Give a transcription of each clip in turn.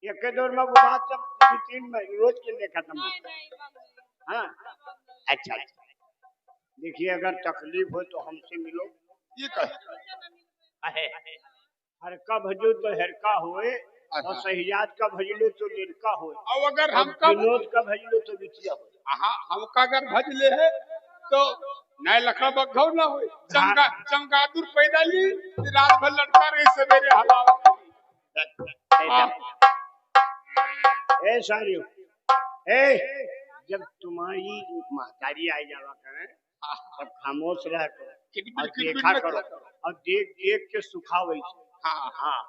एक के दौर में वो बात सब कभी 3 महीने रोज के लिए खत्म होता है। हाँ अच्छा अच्छा। देखिए अगर तकलीफ हो तो हमसे मिलो। ये कहे हरका भजो तो हरका होए और सहियाद का भजलो तो लिरका होए और अगर और हमका विनोद का भजलो तो बिटिया होए। हाँ हमका अगर भज ले है तो नए लखा बघौ ना हो चमगादुर पैदा ली रात भर लड़का रही सवेरे हलावा ए सारियो ए जब तुम्हारी महतारी आई जावा करे तब खामोश रह करो और देखा करो और देख देख के सुखाओ वैसे। हाँ हाँ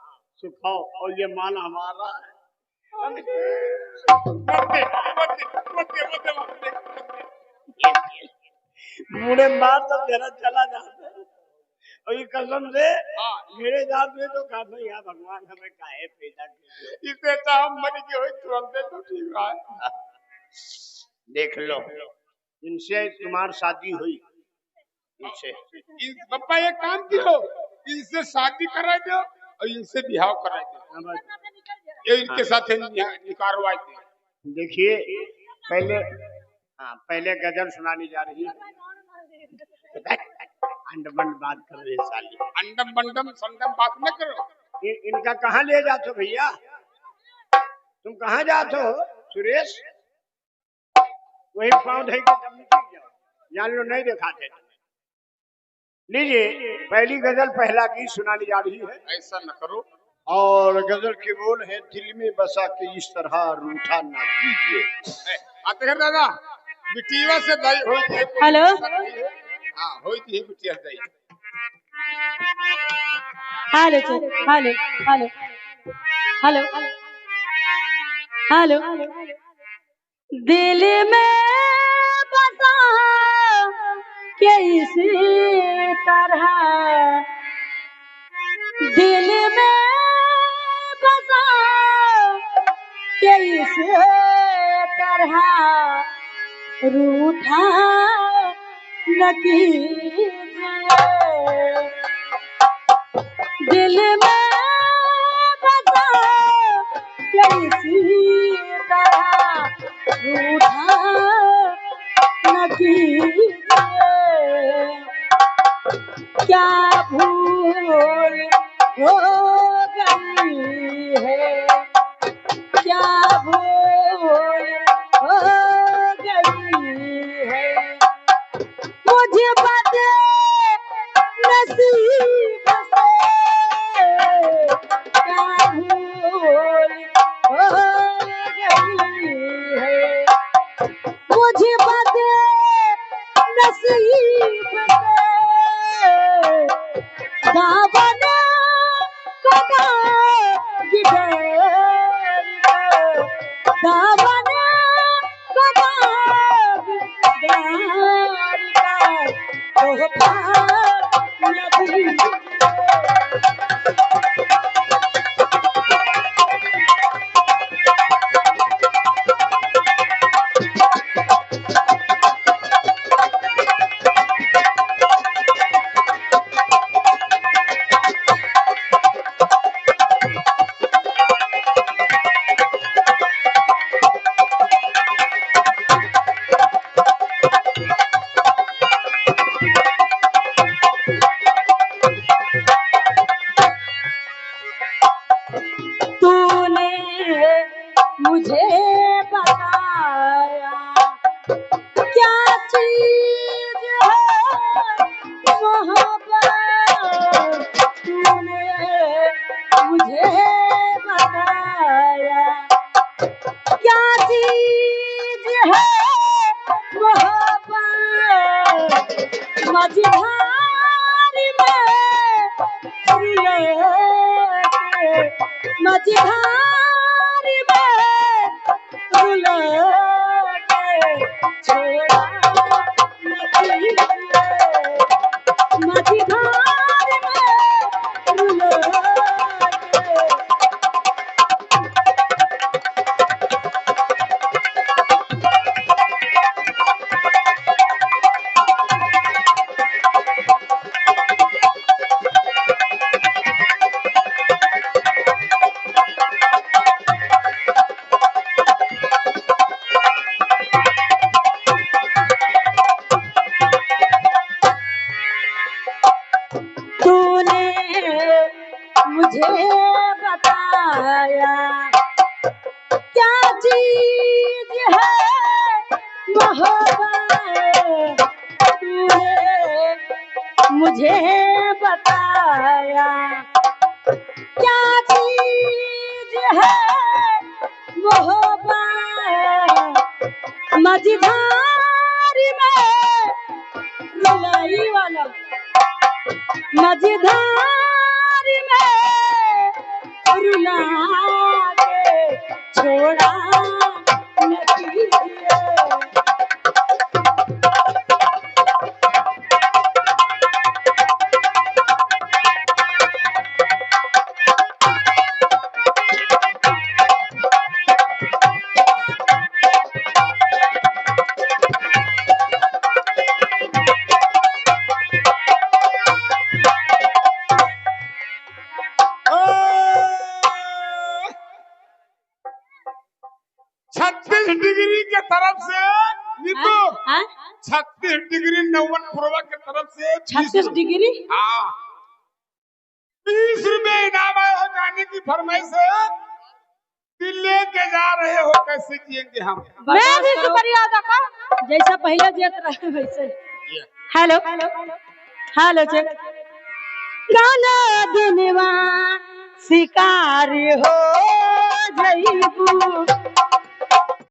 सुखाओ और ये माल हमारा है। मुड़े मार तब जरा चला जाता है और ये कसम से मेरे साथ में तो काफी यहाँ भगवान हमें काहे पैदा किया इसे तो हम मर गए हो तुरंत तो ठीक रहा है। देख लो इनसे तुम्हारी शादी हुई इनसे पापा एक काम कियो इनसे शादी करा दो और इनसे बिहाव करा दो ये इनके साथ निकारवा दे। देखिए पहले हाँ पहले गजल सुनानी जा रही है। अंडमंड बात कर रहे साली अंडम बंडम संडम बात न करो। इनका कहाँ ले जाते हो भैया तुम कहाँ जाते हो सुरेश वही पाँव धई के तब निकल जाओ जान लो नहीं दिखाते तुम्हें। लीजिए पहली गजल पहला गीत सुनानी जा रही है। ऐसा न करो और गजल के बोल है दिल में बसा के इस तरह रूठा ना कीजिए। आते हैं दादा बिटिया से दई होई हेलो हां होई थी बिटिया दई hello hello hello hello hello दिल में बसा के इसी तरह दिल में बसा के इस तरह रूठा न कीजिए दिल में बसा के इसी तरह रूठा न कीजिए क्या भूल हो गई है क्या भूल हो गई है मुझे बद नसीब से क्या भूल हो गई है मुझे बद नसीब से दामन कदा गिरर दामन कदा गिरर तोहफा नबी मुझे बताया क्या चीज है मोहब्बत तूने मुझे बताया क्या चीज है मोहब्बत मझधार में मझधार में रुला के छोड़ा नहीं मझधार में रुला के बताया क्या चीज है मोहब्बत तूने मुझे बताया क्या चीज है मोहब्बत मझधार में रुलाई वाला मझधार में रुला के छोड़ा नहीं है। छत्तीस डिग्री के तरफ से नीतू, 36 डिग्री 59 पूर्व के तरफ से 36 डिग्री। हाँ 20 रुपए इनाम आए हो जाने की फरमाइश है। दिल लेके जा रहे हो, कैसे जिएंगे हम? मैं भी शुक्रिया अदा कर जैसा पहले जेत रहे वैसे। हेलो हेलो चेक काना दिनवा शिकार हो जईबू